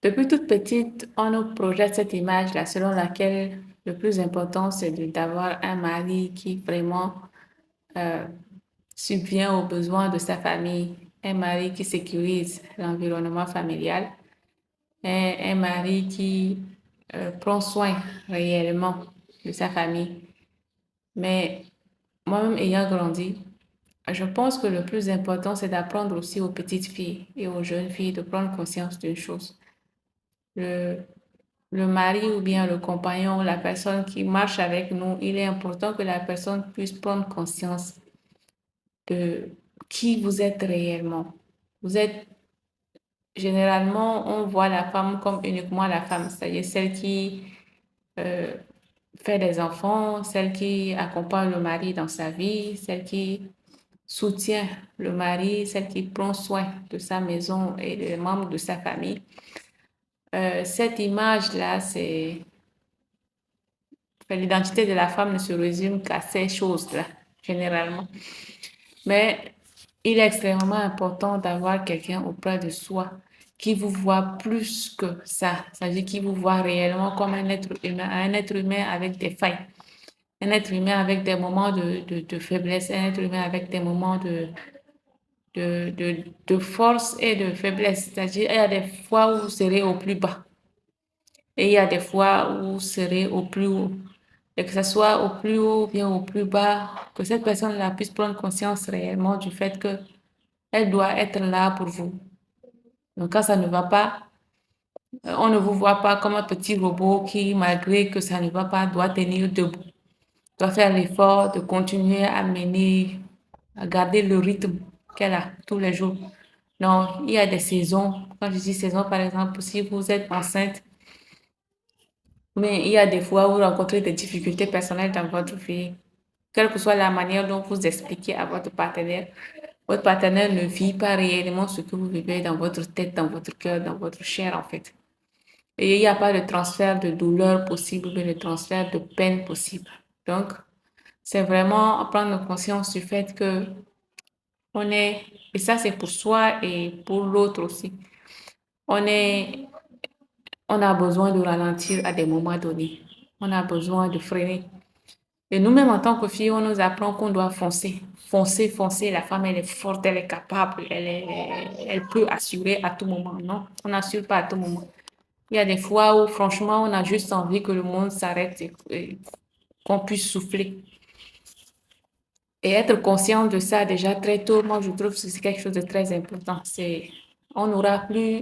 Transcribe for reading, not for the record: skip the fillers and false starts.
Depuis toute petite, on nous projette cette image-là selon laquelle le plus important, c'est d'avoir un mari qui vraiment euh, subvient aux besoins de sa famille, un mari qui sécurise l'environnement familial, un mari qui prend soin réellement de sa famille. Mais moi-même ayant grandi, je pense que le plus important, c'est d'apprendre aussi aux petites filles et aux jeunes filles de prendre conscience d'une chose. Le, le mari ou bien le compagnon, la personne qui marche avec nous, il est important que la personne puisse prendre conscience de qui vous êtes réellement. Vous êtes, généralement, on voit la femme comme uniquement la femme, c'est-à-dire celle qui euh, fait des enfants, celle qui accompagne le mari dans sa vie, celle qui soutient le mari, celle qui prend soin de sa maison et des membres de sa famille. Cette image-là, l'identité de la femme ne se résume qu'à ces choses-là, généralement. Mais il est extrêmement important d'avoir quelqu'un auprès de soi qui vous voit plus que ça. C'est-à-dire qui vous voit réellement comme un être humain avec des failles, un être humain avec des moments de faiblesse, un être humain avec des moments de force et de faiblesse. C'est-à-dire, il y a des fois où vous serez au plus bas et il y a des fois où vous serez au plus haut. Et que ce soit au plus haut ou bien au plus bas, que cette personne-là puisse prendre conscience réellement du fait que elle doit être là pour vous. Donc, quand ça ne va pas, on ne vous voit pas comme un petit robot qui, malgré que ça ne va pas, doit tenir debout, doit faire l'effort de continuer à mener, à garder le rythme qu'elle a tous les jours. Non, il y a des saisons. Quand je dis saison, par exemple, si vous êtes enceinte, mais il y a des fois où vous rencontrez des difficultés personnelles dans votre vie, quelle que soit la manière dont vous expliquez à votre partenaire ne vit pas réellement ce que vous vivez dans votre tête, dans votre cœur, dans votre chair, en fait. Et il n'y a pas de transfert de douleur possible, mais de transfert de peine possible. Donc, c'est vraiment prendre conscience du fait que on est, et ça c'est pour soi et pour l'autre aussi, on est, on a besoin de ralentir à des moments donnés. On a besoin de freiner. Et nous-mêmes, en tant que filles, on nous apprend qu'on doit foncer. Foncer, foncer. La femme, elle est forte, elle est capable, elle peut assurer à tout moment. Non, on n'assure pas à tout moment. Il y a des fois où, franchement, on a juste envie que le monde s'arrête et qu'on puisse souffler. Et être conscient de ça déjà très tôt, moi, je trouve que c'est quelque chose de très important. On n'aura plus